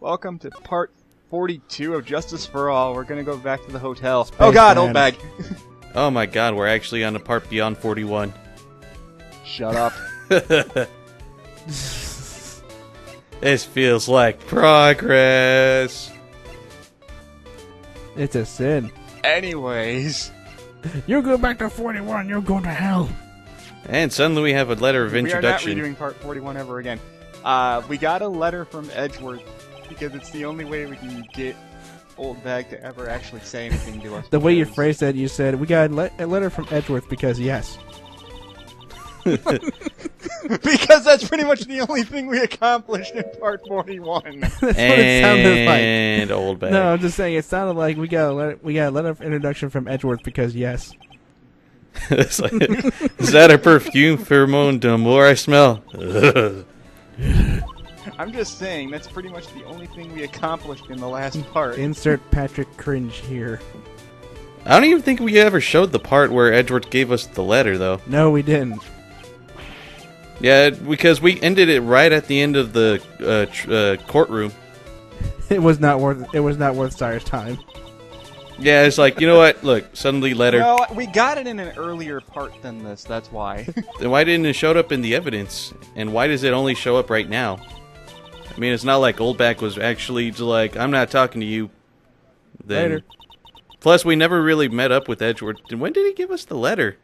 Welcome to part 42 of Justice for All. We're gonna go back to the hotel. Space oh god, Man. old bag! Oh my god, we're actually on a part beyond 41. Shut up. This feels like progress. It's a sin. Anyways. You go back to 41, you're going to hell. And suddenly we have a letter of introduction. We are not redoing part 41 ever again. We got a letter from Edgeworth because it's the only way we can get Old Bag to ever actually say anything to us. The way you phrased that, you said, we got a letter from Edgeworth because yes. Because that's pretty much the only thing we accomplished in part 41. That's what it sounded like. And Old Bag. No, I'm just saying, it sounded like we got a letter of introduction from Edgeworth because yes. It's like, is that a perfume pheromone? The more I smell. I'm just saying, that's pretty much the only thing we accomplished in the last part. Insert Patrick cringe here. I don't even think we ever showed the part where Edgeworth gave us the letter, though. No, we didn't. Yeah, because we ended it right at the end of the courtroom. It was not worth Sire's time. Yeah, it's like, you know what? Look, suddenly letter. No, we got it in an earlier part than this, that's why. Then why didn't it show up in the evidence? And why does it only show up right now? I mean, it's not like Oldback was actually just like, I'm not talking to you. Then. Later. Plus, we never really met up with Edgeworth. When did he give us the letter?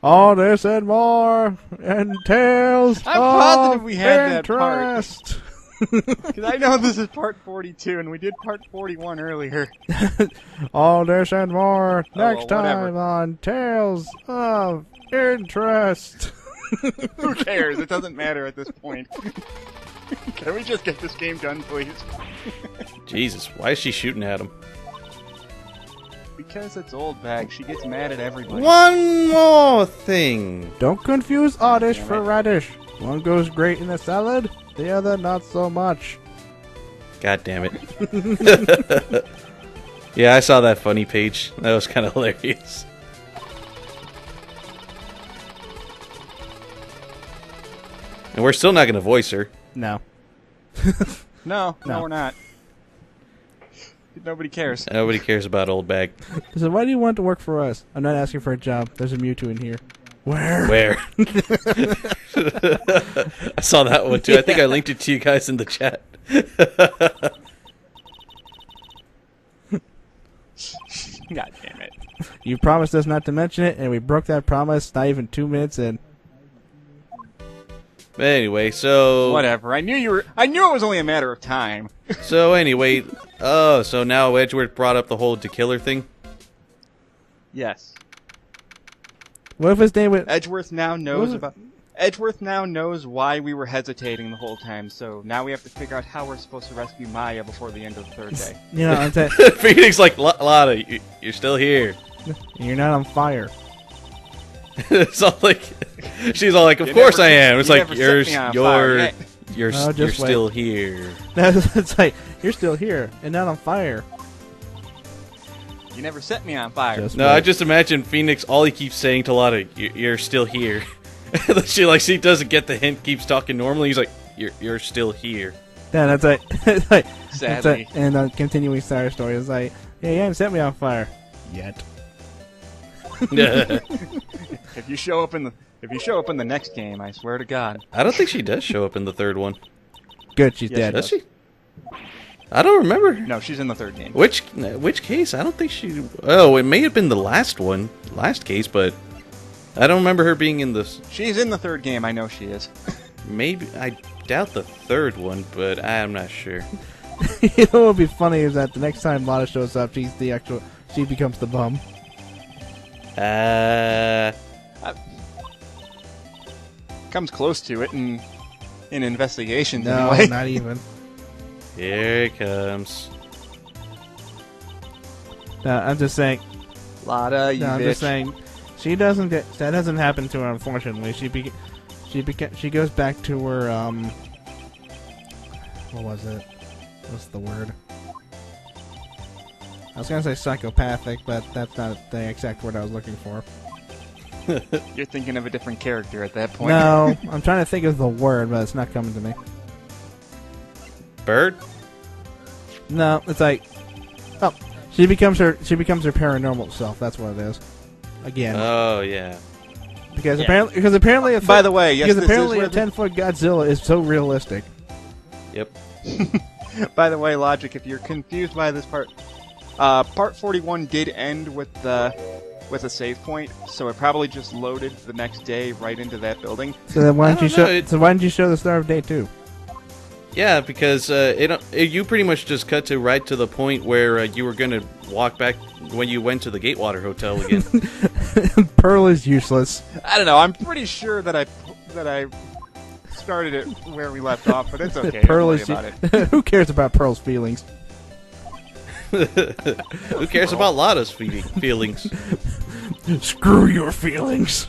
All this and more, and tales I'm positive of we had that part. interest. Because I know this is part 42, and we did part 41 earlier. All this and more next well, whatever. time on Tales of Interest. Who cares? It doesn't matter at this point. Can we just get this game done, please? Jesus, why is she shooting at him? Because it's Old Bag. She gets mad at everybody. One more thing. Don't confuse oddish Damn for it. radish. One goes great in a salad, the other not so much. God damn it. Yeah, I saw that funny page. That was kind of hilarious. And we're still not going to voice her. No. No, No. we're not. Nobody cares. Nobody cares about Old Bag. So why do you want to work for us? I'm not asking for a job. There's a Mewtwo in here. Where? Where? I saw that one too. I think I linked it to you guys in the chat. God damn it. You promised us not to mention it, and we broke that promise not even 2 minutes in. But anyway, so Whatever. I knew it was only a matter of time. so anyway, oh, so now Edgeworth brought up the whole to killer thing. Yes. What if his name was... Edgeworth now knows What? about. Edgeworth now knows why we were hesitating the whole time, so now we have to figure out how we're supposed to rescue Maya before the end of the third day. You know, I'm saying, Phoenix like Lotta, you're still here. you're not on fire. It's all like she's all like, of You course never- I am. It's you like never set me on fire yet. you're No, just wait. still here. It's like, you're still here, and not on fire. You never set me on fire. Just No, wait. I just imagine Phoenix. All he keeps saying to Lotta, "You're still here." she doesn't get the hint. Keeps talking normally. He's like, "You're still here." Yeah, that's like, it's like that's Sadly. like, and continuing Sire's story is like, yeah, you haven't set me on fire yet. If you show up in the next game, I swear to God. I don't think she does show up in the third one. Good, she's Yes, dead. Does she? I don't remember. No, she's in the third game. Which case? I don't think she. Oh, it may have been the last case, but I don't remember her being in this. She's in the third game. I know she is. Maybe I doubt the third one, but I'm not sure. You know what would be funny is that the next time Lotta shows up, she becomes the bum. Comes close to it in investigations No, anyway. not even. Here it comes. No, I'm just saying. Lotta, you No, I'm bitch. just saying. She doesn't get that doesn't happen to her. Unfortunately, she goes back to her what was it? What's the word? I was gonna say psychopathic, but that's not the exact word I was looking for. You're thinking of a different character at that point. No, I'm trying to think of the word, but it's not coming to me. bird? No, it's like, oh, she becomes her paranormal self. That's what it is. Again, Oh yeah. because yeah. apparently, By the way, yes, because this apparently is a 10-foot Godzilla is so realistic. Yep. By the way, Logic, if you're confused by this part, part 41 did end with a save point, so it probably just loaded the next day right into that building. So then why I didn't you don't know, show? So why didn't you show the Star of Day 2? Yeah, because you pretty much just cut to right to the point where you were gonna walk back when you went to the Gatewater Hotel again. Pearl is useless. I don't know. I'm pretty sure that I started it where we left off, but it's okay. Pearl Don't is worry about it. Who cares about Pearl's feelings? Who cares about Lada's feelings? Screw your feelings.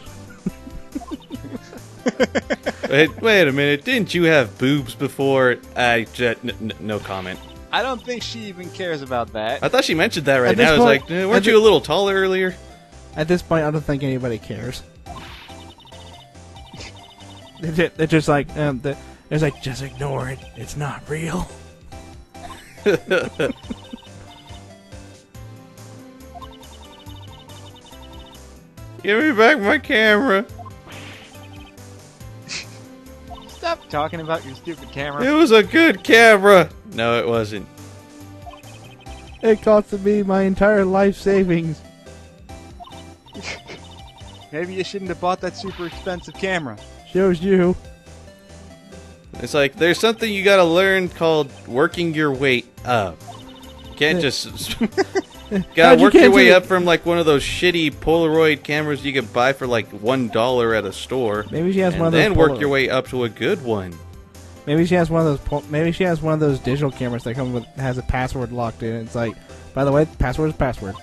Wait a minute, didn't you have boobs before? No comment. I don't think she even cares about that. I thought she mentioned that right At this now. I was point- like, weren't you a little taller earlier? At this point, I don't think anybody cares. They're just like, it's like, just ignore it. It's not real. Give me back my camera. Stop talking about your stupid camera. It was a good camera. No, it wasn't. It costed me my entire life savings. Maybe you shouldn't have bought that super expensive camera. Shows you. It's like, there's something you gotta learn called working your way up. You can't just... gotta work your way up from like one of those shitty Polaroid cameras you could buy for like $1 at a store. Maybe she has one of and those. then work your way up to a good one. Maybe she has one of those. Maybe she has one of those digital cameras that come with has a password locked in. It's like, by the way, password is password.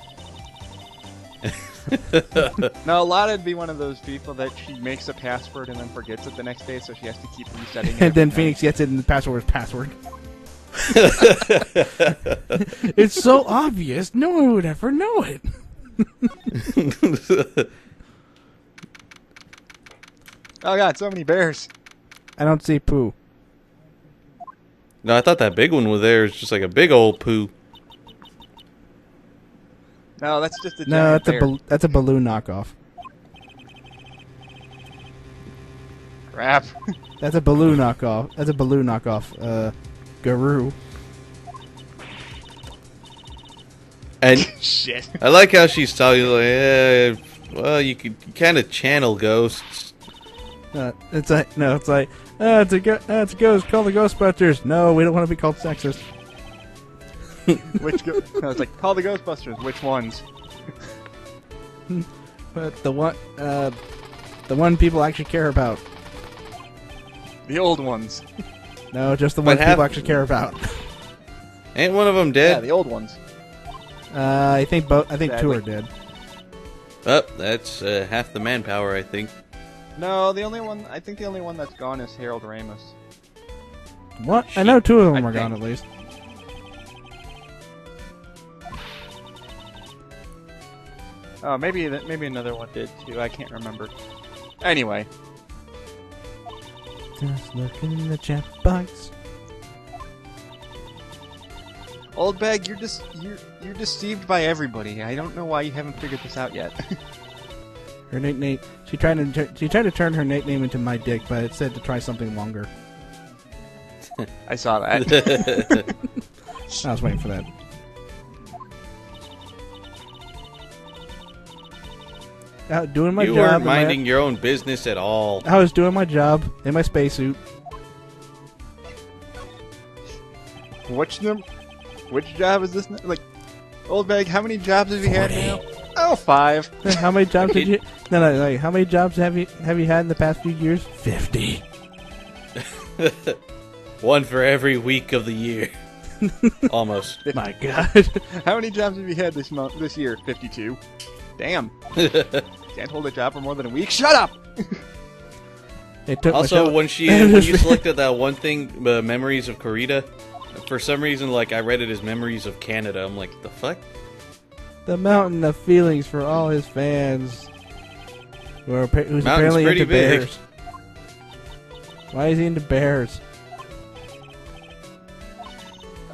No, Lotta'd be one of those people that she makes a password and then forgets it the next day, so she has to keep resetting it. And then every Phoenix night. gets it, and the password is password. It's so obvious, no one would ever know it. Oh god, so many bears. I don't see poo. No, I thought that big one was there. It's just like a big old poo. No, that's just a giant No, bear. that's a balloon knockoff. Crap. That's a balloon knockoff. That's a balloon knockoff. Guru. And Shit. I like how she's talking like, well, you could kind of channel ghosts. It's a ghost. Call the Ghostbusters. No, we don't want to be called sexist. I was like, call the Ghostbusters. Which ones? But the one people actually care about. The old ones. No, just the But one people actually care about. Ain't one of them Yeah, dead? the old ones. I think two are dead. Oh, that's half the manpower, I think. No, the only one that's gone is Harold Ramis. What? I know two of them I are gone think. at least. Oh, maybe another one did too. I can't remember. Anyway, Just look in the chat box. Old Bag, you're deceived by everybody. I don't know why you haven't figured this out yet. Her nickname. She tried to turn her nickname into my dick, but it said to try something longer. I saw that. I was waiting for that. Out doing my You job. weren't minding your own business at all. I was doing my job in my spacesuit. Which job is this? Like, Old Bag, how many jobs have you had now? Oh, 5. How many jobs did you? No. Like, how many jobs have you had in the past few years? 50. One for every week of the year. Almost. My God. How many jobs have you had this year? 52. Damn. Can't hold a job for more than a week. Shut up. It took Also, when you selected that one thing, Memories of Corrida, for some reason, like, I read it as Memories of Canada. I'm like, the fuck? the mountain of feelings for all his fans, who's Mountain's apparently pretty into big. bears. Why is he into bears?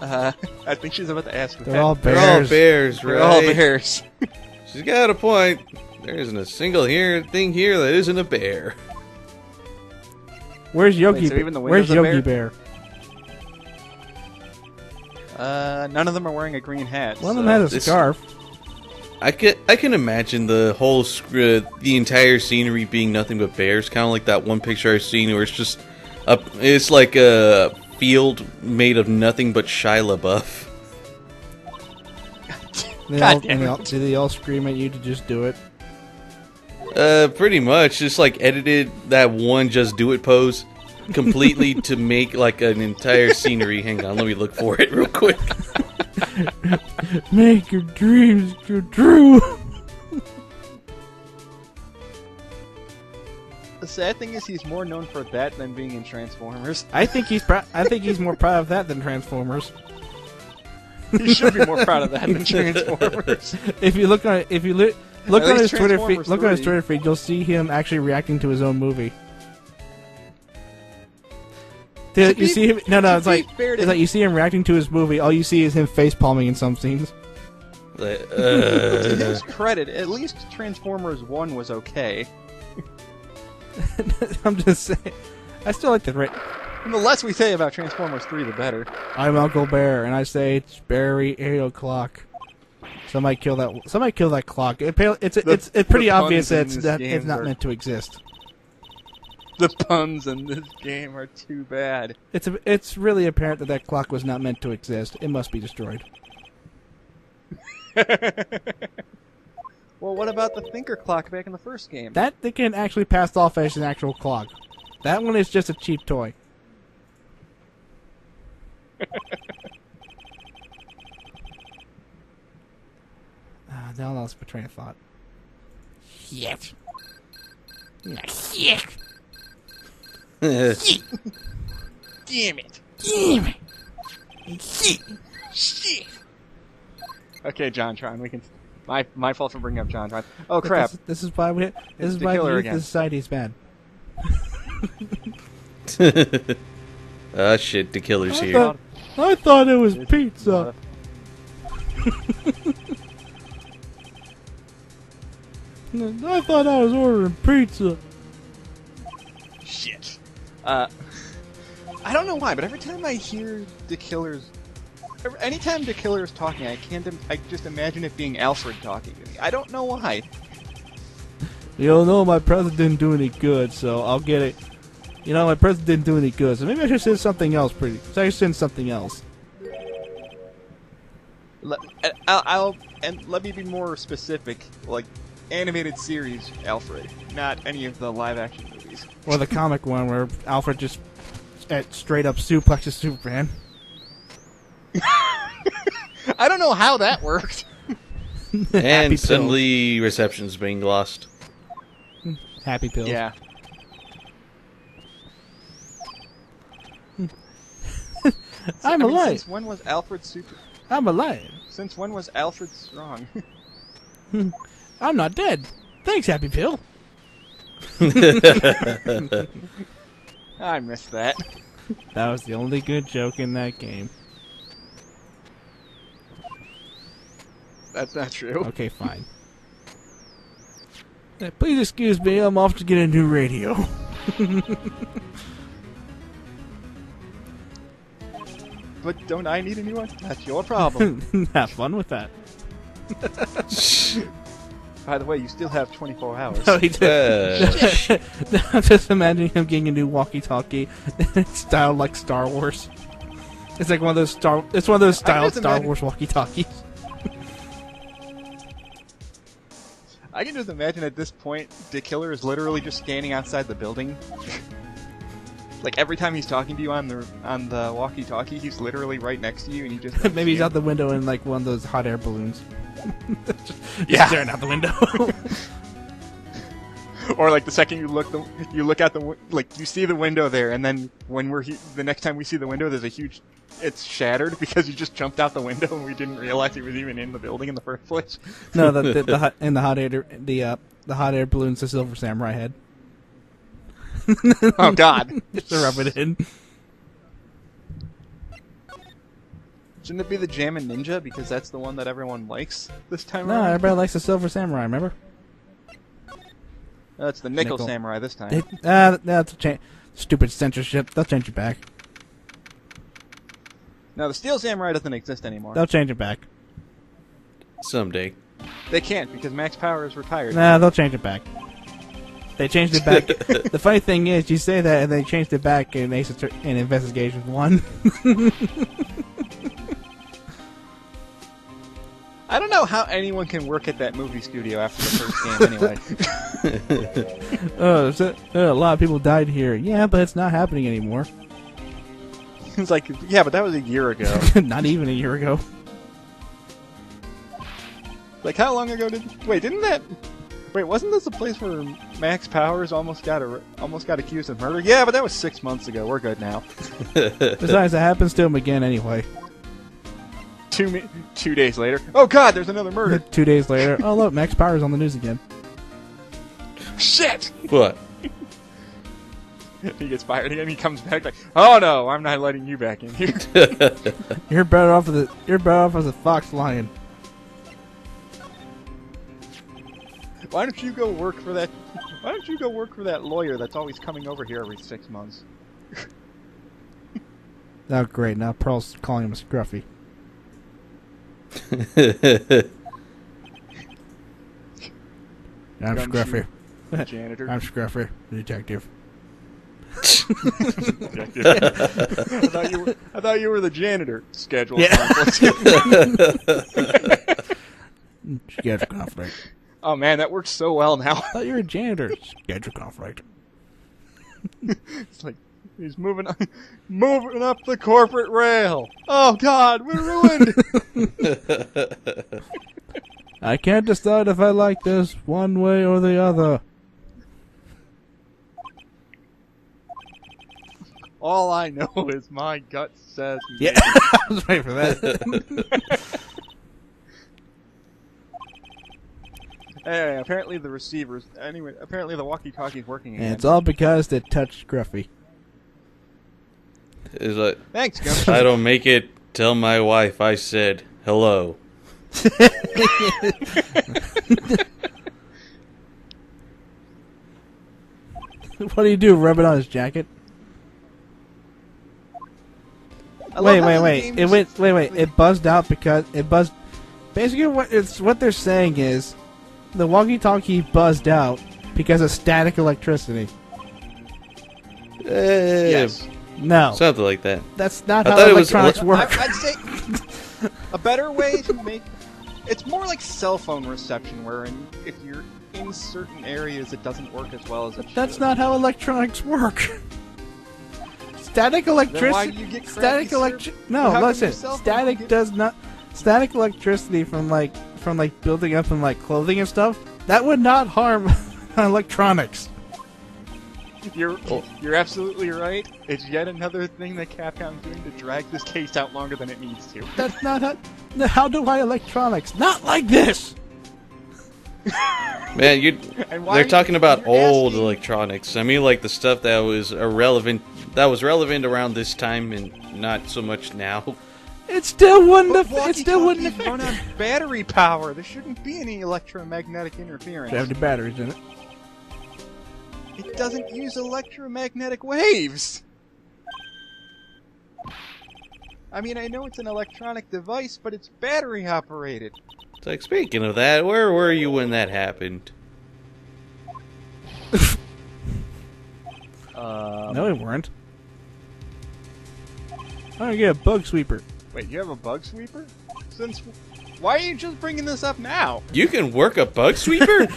I think she's about to ask. They're all They're all bears. bears, right? They're all bears. She's got a point. There isn't a single thing here that isn't a bear. Where's Yogi? Wait, so even the Where's window's a Yogi Bear? None of them are wearing a green hat. One of them has a scarf. I can imagine the whole the entire scenery being nothing but bears, kind of like that one picture I've seen where it's just it's like a field made of nothing but Shia LaBeouf. Do they all scream at you to just do it? Pretty much, just like edited that one "just do it" pose completely to make like an entire scenery. Hang on, let me look for it real quick. Make your dreams come true. The sad thing is, he's more known for that than being in Transformers. I think he's more proud of that than Transformers. He should be more proud of that than Transformers. If you look on on his Twitter feed, Transformers 3. You'll see him actually reacting to his own movie. You see him? No. It's like you see him reacting to his movie. All you see is him face palming in some scenes. To his credit, at least Transformers 1 was okay. I'm just saying. I still like the. And the less we say about Transformers 3, the better. I'm Uncle Bear, and I say it's Barry 8 o'clock. Somebody kill that clock. It's pretty obvious that it's not meant to exist. The puns in this game are too bad. It's really apparent that clock was not meant to exist. It must be destroyed. Well, what about the Thinker clock back in the first game? That they can actually pass off as an actual clock. That one is just a cheap toy. Now I lost my train of thought. Shit. Shit. Damn it. Shit. Okay, JonTron, we can. My fault for bringing up JonTron. Oh crap! This is why the society is bad. Shit, the killer's here. I thought it was pizza. I thought I was ordering pizza. Shit. I don't know why, but every time I hear the killer's, anytime the killer is talking, I just imagine it being Alfred talking to me. I don't know why. You don't know my present didn't do any good, so I'll get it. You know, my present didn't do any good, so maybe I should send something else. So I should send something else. Let me be more specific. Like animated series Alfred, not any of the live action movies. Or the comic one where Alfred just straight up suplexes Superman. I don't know how that worked. And suddenly reception's being lost. Happy pills. Yeah. I'm alive. Since when was Alfred super? I'm alive. Since when was Alfred strong? I'm not dead. Thanks, Happy Pill. I missed that. That was the only good joke in that game. That's not true. Okay, fine. Please excuse me, I'm off to get a new radio. But don't I need a new one? That's your problem. Have fun with that. By the way, you still have 24 hours. No, he did. I'm just imagining him getting a new walkie-talkie styled like Star Wars. It's like one of those styled Star Wars walkie-talkies. I can just imagine at this point, the killer is literally just standing outside the building. Like every time he's talking to you on the walkie-talkie, he's literally right next to you, and he just maybe he's out the window in like one of those hot air balloons. Yeah, staring out the window. Or like the second you look out the like you see the window there, and then when the next time we see the window, there's a huge. It's shattered because you just jumped out the window and we didn't realize he was even in the building in the first place. No, the hot air balloon's the Silver Samurai head. Oh God! Just to rub it in. Shouldn't it be the Jammin' Ninja because that's the one that everyone likes this time No, around? everybody likes the Silver Samurai. Remember? No, it's the Nickel Nickel. Samurai this time. That's a change. Stupid censorship. They'll change it back. No, the Steel Samurai doesn't exist anymore. They'll change it back. Someday. They can't because Max Power is retired. Nah, they'll change it back. They changed it back. The funny thing is, you say that, and they changed it back in in Investigation 1. I don't know how anyone can work at that movie studio after the first game anyway. A lot of people died here. Yeah, but it's not happening anymore. It's like, yeah, but that was a year ago. Not even a year ago. Like, how long ago didn't that... Wait, wasn't this a place where Max Powers almost got accused of murder? Yeah, but that was 6 months ago. We're good now. Besides, that happens to him again anyway. 2 days later. Oh god, there's another murder. 2 days later. Oh look, Max Power's on the news again. Shit! What? He gets fired again. He comes back like, oh no, I'm not letting you back in here. You're better off as a fox lion. Why don't you go work for that? Why don't you go work for that lawyer that's always coming over here every 6 months? Oh great, now Pearl's calling him a scruffy. I'm Scruffy. Janitor. I'm Scruffy, the detective. I thought you were the janitor. Schedule. Yeah. conflict. Schedule conflict. Oh man, that works so well now. I thought you were a janitor. Schedule conflict. It's like he's moving up the corporate rail. Oh god, we're ruined. I can't decide if I like this one way or the other. All I know is my gut says. Yeah, I was waiting for that. Hey, apparently the receivers. Anyway, apparently the walkie-talkie's working again. And it's all because they touched Scruffy. Is like, Thanks, Gumshoe. I don't make it. Tell my wife I said hello. What do you do? Rub it on his jacket? Wait. It buzzed out because it buzzed. Basically, what they're saying is the walkie-talkie buzzed out because of static electricity. Yes. No, Something like that. that's not I how thought it was- electronics work. I'd say a better way to make it's more like cell phone reception, where if you're in certain areas, it doesn't work as well as it should. That's not how electronics work. Static electricity. Then why do you get crappy No, How come listen. your cell phone Static get- does not. Static electricity from building up in like clothing and stuff. That would not harm electronics. You're absolutely right. It's yet another thing that Capcom's doing to drag this case out longer than it needs to. That's not how. How do I electronics? Not like this. Man, And why they're are talking you- about you're old asking- electronics. I mean, like the stuff that was relevant around this time and not so much now. It still wouldn't. But It still wouldn't walkie-talkies run affect. on battery power. There shouldn't be any electromagnetic interference. They have the batteries in it. It doesn't use electromagnetic waves. I mean, I know it's an electronic device, but it's battery operated. It's like, speaking of that, where were you when that happened? No, we weren't. I'm gonna get a bug sweeper. Wait, you have a bug sweeper? Why are you just bringing this up now? You can work a bug sweeper?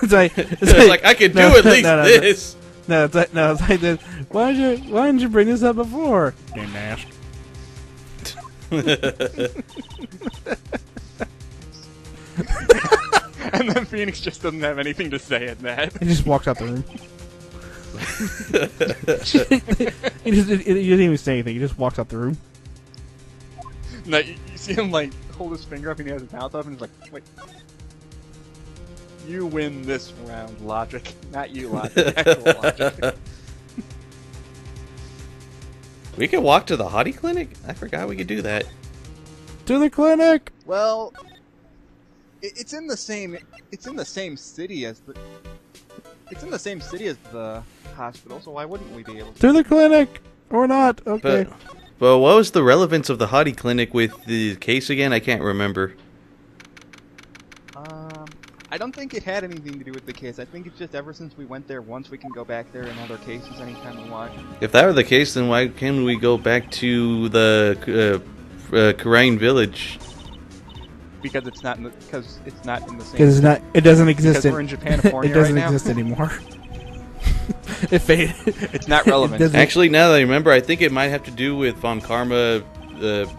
It's like, It's like I could do at least this. No, it's like this. Why didn't you bring this up before? Didn't ask. And then Phoenix just doesn't have anything to say at that. He just walks out the room. he didn't even say anything. He just walks out the room. No, you see him like hold his finger up and he has his mouth up and he's like, wait. You win this round, Logic. Not you, Logic. Actual Logic. We could walk to the hottie clinic? I forgot we could do that. To the clinic! Well, it's in the same city as the. It's in the same city as the hospital, so why wouldn't we be able to? To the clinic! Or not, okay. But what was the relevance of the Hottie Clinic with the case again? I can't remember. I don't think it had anything to do with the case. I think it's just ever since we went there once, we can go back there and other cases anytime we want. If that were the case, then why can't we go back to the Corrida village? Because it's not in the same. Because it doesn't exist. Because we're in Japan-Fornia It doesn't right now. exist anymore. It faded. It's not relevant. Actually, now that I remember, I think it might have to do with Von Karma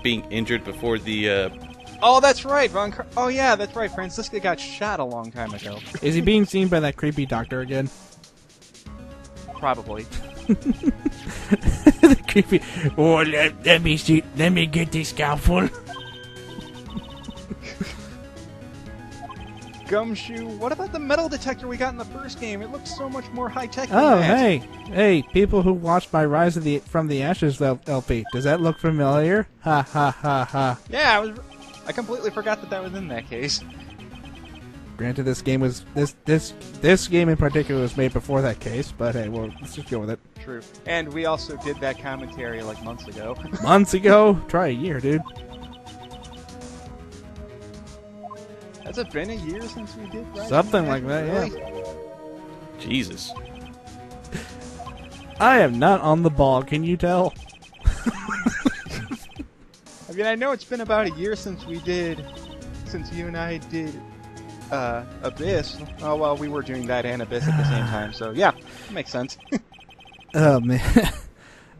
being injured before the. Oh, that's right. Oh, yeah, that's right. Francisca got shot a long time ago. Is he being seen by that creepy doctor again? Probably. The creepy. Oh, let me see. Let me get this scalpel. Gumshoe. What about the metal detector we got in the first game? It looks so much more high-tech than Oh, that. hey, people who watched my Rise from the Ashes LP. Does that look familiar? Ha ha ha ha. Yeah, I completely forgot that was in that case. Granted, this game was this game in particular was made before that case, but hey, well, let's just go with it. True. And we also did that commentary like months ago. Months ago? Try a year, dude. Has it been a year since we did Rise Something like that, really? yeah. Jesus. I am not on the ball, can you tell? I mean, I know it's been about a year since you and I did Abyss. Oh, well, we were doing that and Abyss at the same time, so yeah, that makes sense. Oh, man.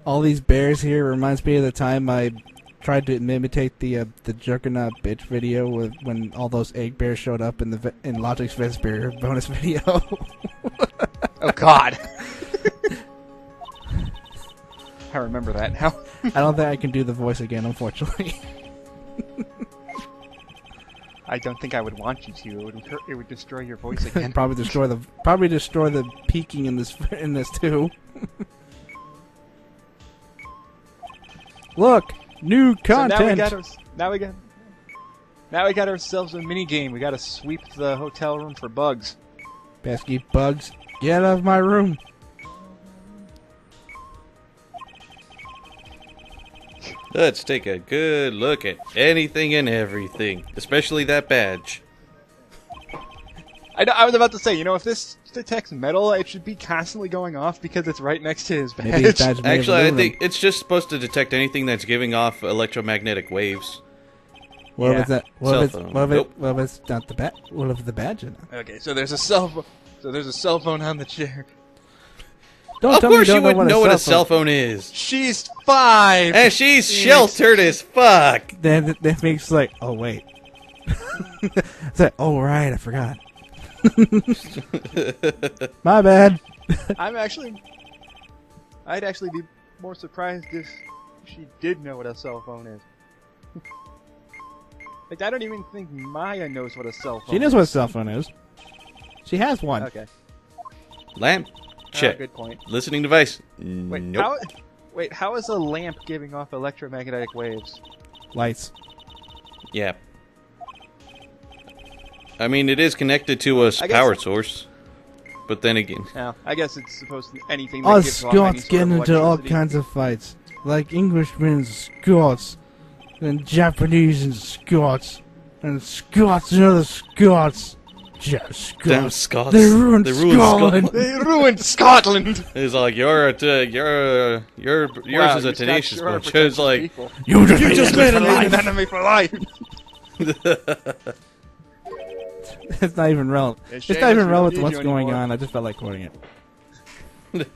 All these bears here reminds me of the time I tried to imitate the Juggernaut bitch video when all those egg bears showed up in Logic's Vesper bonus video. Oh, God. I remember that now. I don't think I can do the voice again, unfortunately. I don't think I would want you to. It would destroy your voice again. probably destroy the peaking in this too. Look, new content. So now we got ourselves a mini game. We got to sweep the hotel room for bugs. Pesky bugs, get out of my room. Let's take a good look at anything and everything, especially that badge. I was about to say, if this detects metal, it should be constantly going off because it's right next to his badge. Maybe his badge may have Actually, I aluminum. think it's just supposed to detect anything that's giving off electromagnetic waves. What if it's that? What if Nope. it's not the badge? What if the badge in it? Okay, so there's a cell phone. So there's a cell phone on the chair. Don't Of tell me course you you don't wouldn't know what a cell phone is. She's 5. And she's sheltered as fuck. Then that makes like, oh wait. It's like, oh right, I forgot. My bad. I'd actually be more surprised if she did know what a cell phone is. Like, I don't even think Maya knows what a cell phone is. She knows what a cell phone is. She has one. Okay. Lamp? Check. Good point. Listening device? Wait, Nope. how is a lamp giving off electromagnetic waves? Lights. Yeah. I mean, it is connected to a power source. But then again... Yeah, I guess it's supposed to be anything that Us gives off any Scots sort get of into all electricity. kinds of fights. Like Englishmen and Scots. And Japanese and Scots. And Scots and other Scots. Scots. Damn Scots. They ruined Scotland. They ruined Scotland! It's like, yours is a tenacious bunch. It's like, people. You just made an enemy for life! It's not even relevant. It's It's not even shame relevant we to don't what's need you going anymore. on. I just felt like quoting it.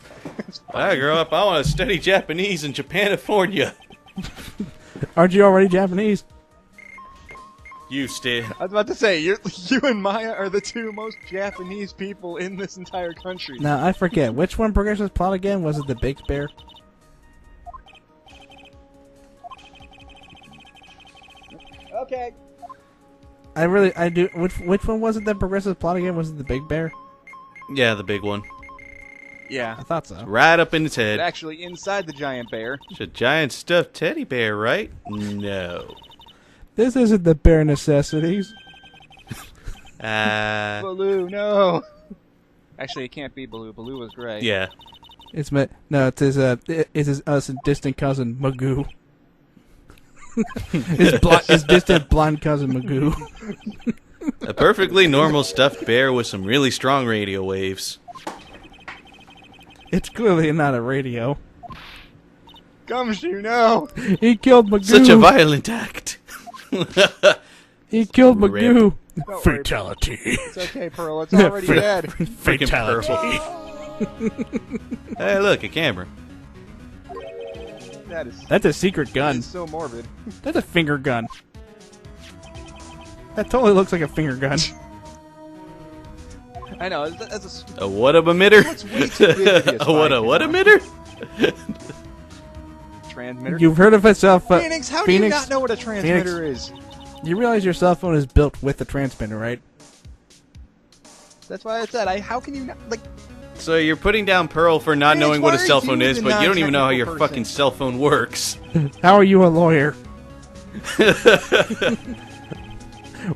I grew up, I want to study Japanese in Japanifornia. Aren't you already Japanese? You stay. I was about to say, you and Maya are the two most Japanese people in this entire country. Now, I forget. Which one progresses plot again? Was it the Big Bear? Okay. I do. Which one was it that progresses plot again? Was it the Big Bear? Yeah, the big one. Yeah. I thought so. Right up in its But head. actually, inside the giant bear. It's a giant stuffed teddy bear, right? No. This isn't the bare necessities. Baloo, no. Actually, it can't be Baloo. Baloo was gray. Yeah. It's his distant cousin Magoo. his distant blonde cousin Magoo. A perfectly normal stuffed bear with some really strong radio waves. It's clearly not a radio. Gumshoe, no. He killed Magoo. Such a violent act. He killed Magoo. Don't Fatality. It's okay, Pearl. It's already dead. Fatality. Hey, look, a camera. That's a secret That gun. is so morbid. That's a finger gun. That totally looks like a finger gun. I know. That's A what-up emitter? It's way too big to be a A what emitter? transmitter. You've heard of a cell phone. Phoenix, how do you not know what a transmitter is? You realize your cell phone is built with a transmitter, right? That's why I said, how can you not, like... So you're putting down Pearl for not Phoenix, knowing what a why are cell phone you is, the but you don't even know how your non-technical fucking person? cell phone works. How are you a lawyer?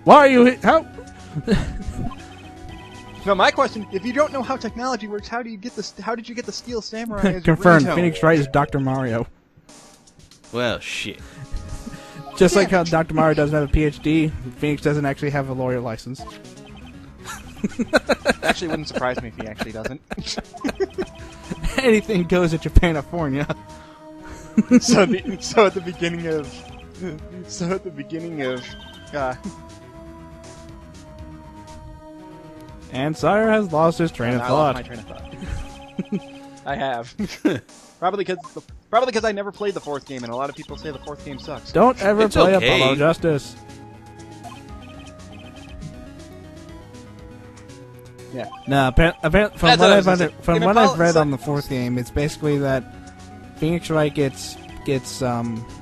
Why are you... How... No, my question, if you don't know how technology works, how did you get the Steel Samurai as your Confirmed. ringtone? Phoenix Wright is Dr. Mario. Well, shit. Just like how Dr. Mario doesn't have a PhD, Phoenix doesn't actually have a lawyer license. Actually, wouldn't surprise me if he actually doesn't. Anything goes at Japanifornia. So at the beginning of And Sire has lost his train of I lost my thought. train of thought. I have. Probably because I never played the fourth game, and a lot of people say the fourth game sucks. Don't ever It's play okay. Apollo Justice. Yeah. No, from That's what what I I've was gonna say. from In what Apollo- I've read so- on the fourth game, it's basically that Phoenix Wright gets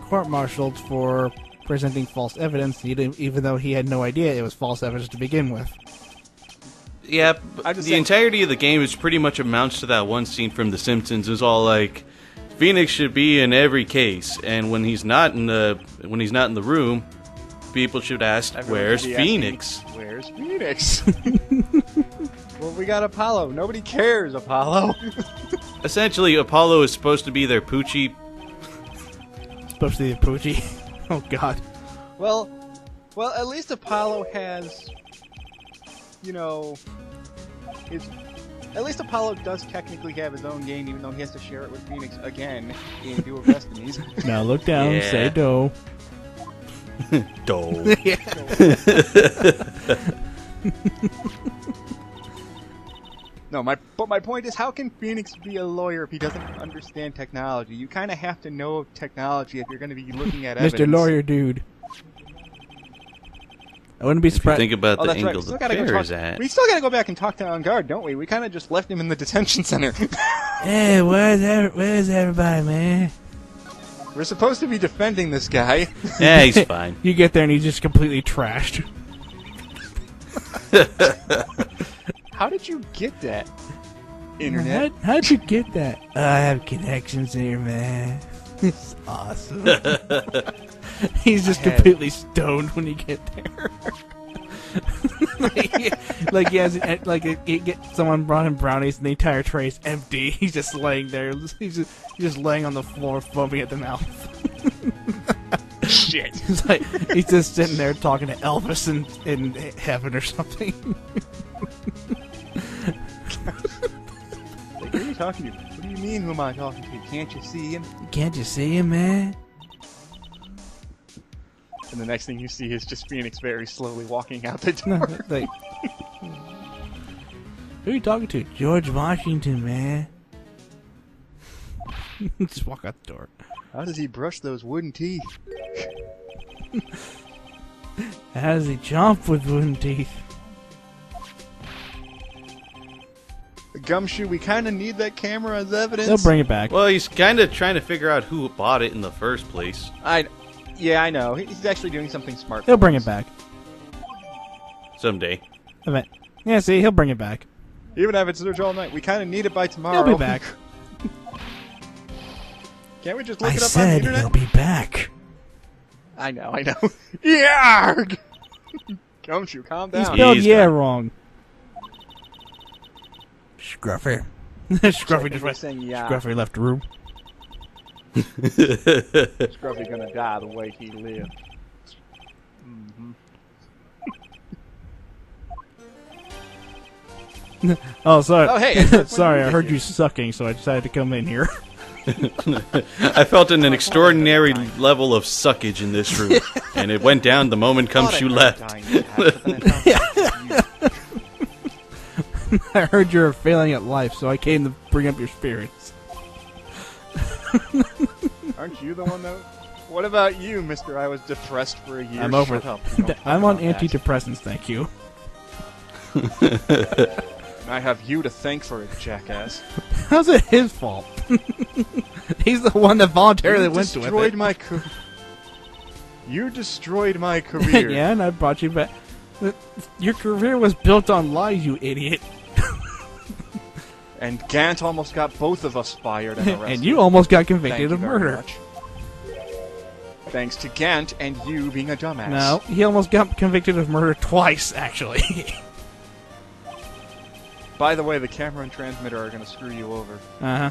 court-martialed for presenting false evidence, even though he had no idea it was false evidence to begin with. Yeah, I'm just the saying- entirety of the game is pretty much amounts to that one scene from The Simpsons. Is all like, Phoenix should be in every case, and when he's not in the room, people should ask, Everyone "Where's should be asking, Phoenix?" Where's Phoenix? Well, we got Apollo. Nobody cares, Apollo. Essentially, Apollo is supposed to be their Poochie. Supposed to be a Poochie. Oh God. Well, at least Apollo has, at least Apollo does technically have his own game, even though he has to share it with Phoenix again in Duel of Destinies. Now look down, Yeah. say do. Doe. No, my point is, how can Phoenix be a lawyer if he doesn't understand technology? You kind of have to know technology if you're going to be looking at evidence. Mr. Lawyer Dude. I wouldn't be If you surprised. think about Oh, the that's right. angle We still the gotta bear go is talk. at. We still gotta go back and talk to On Guard, don't we? We kind of just left him in the detention center. Hey, where's everybody, man? We're supposed to be defending this guy. Yeah, he's fine. You get there and he's just completely trashed. How did you get that? Internet. How'd you get that? I have connections here, man. It's awesome. He's just completely stoned when you get there. Someone brought him brownies and the entire tray's empty. He's just laying there. He's just laying on the floor, foaming at the mouth. Shit. He's just sitting there talking to Elvis in heaven or something. Who are you talking to? What do you mean, who am I talking to? Can't you see him? Can't you see him, man? And the next thing you see is just Phoenix very slowly walking out the door. Like, who are you talking to? George Washington, man. Just walk out the door. How does he brush those wooden teeth? How does he jump with wooden teeth? Gumshoe, we kind of need that camera as evidence. They'll bring it back. Well, he's kind of trying to figure out who bought it in the first place. Yeah, I know. He's actually doing something smart. They'll bring it back. Someday. Yeah, see, he'll bring it back. Even if it's search all night, we kind of need it by tomorrow. He'll be back. Can't we just look it up on the internet? be back. I know. Yarg! Gumshoe, calm He down. spelled He's yeah got- wrong. Scruffy. Scruffy just went. saying yeah. Scruffy left the room. Scruffy gonna die the way he lived. Oh, sorry. Oh, hey, Edward, sorry, I what heard did you you sucking, so I decided to come in here. I felt an extraordinary level of suckage in this room, and it went down the moment Gumshoe left. I heard you're failing at life, so I came to bring up your spirits. Aren't you the one though? What about you, Mister? I was depressed for a year. I'm over. Shut up. We don't I'm talk on about that. antidepressants, thank you. And I have you to thank for it, jackass. How's it his fault? He's the one that voluntarily went to it. You destroyed my career. Yeah, and I brought you back. Your career was built on lies, you idiot. And Gant almost got both of us fired and arrested. And you almost got Thank convicted you of very murder. much. Thanks to Gant and you being a dumbass. No, he almost got convicted of murder twice, actually. By the way, the camera and transmitter are going to screw you over. Uh-huh.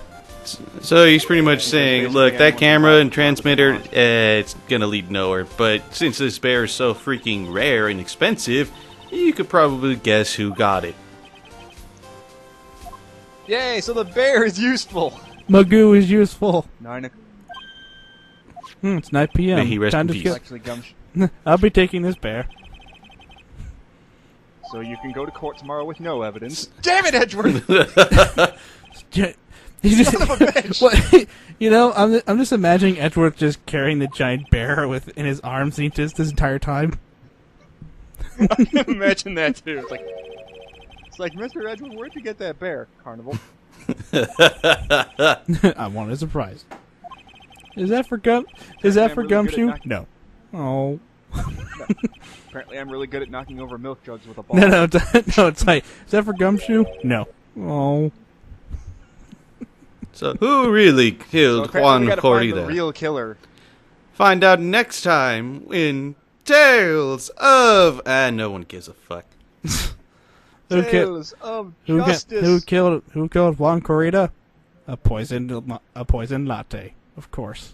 So he's pretty much saying, basically look, that anyone camera who and wants transmitter, to it's gonna lead nowhere. But since this bear is so freaking rare and expensive, you could probably guess who got it. Yay, so the bear is useful. Magoo is useful. 9 It's 9 p.m. May he rest Time in to peace. Actually, Gumshoe. I'll be taking this bear. So you can go to court tomorrow with no evidence. Damn it, Edgeworth! He's just, Son of a bitch! What, you know, I'm just imagining Edgeworth just carrying the giant bear in his arms this entire time. I can imagine that too. It's like, Mr. Edgeworth, where'd you get that bear? Carnival. I want a surprise. Is that for Is that I'm for really good at Gumshoe? knocking- No. Oh. Apparently, I'm really good at knocking over milk jugs with a ball. No, it's like, is that for Gumshoe? No. Oh. So who really So killed apparently Juan we gotta find the Corrida? real killer. Find out next time in Tales of... no one gives a fuck. Who ki- Tales of who Justice. killed Juan Corrida? A poisoned latte, of course.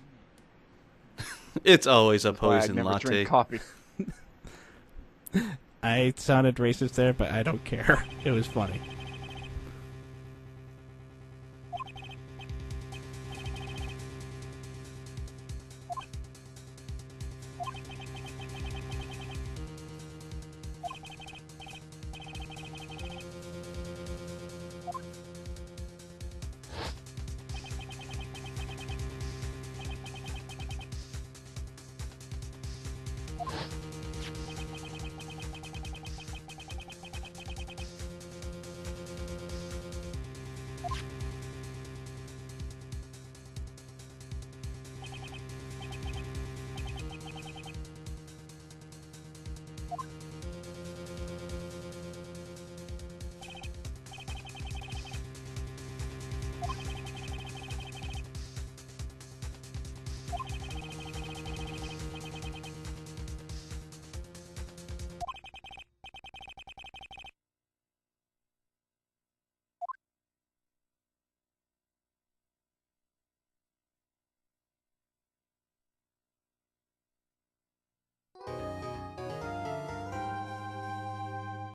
It's always a That's why I poison never latte. drink coffee. I sounded racist there, but I don't care. It was funny.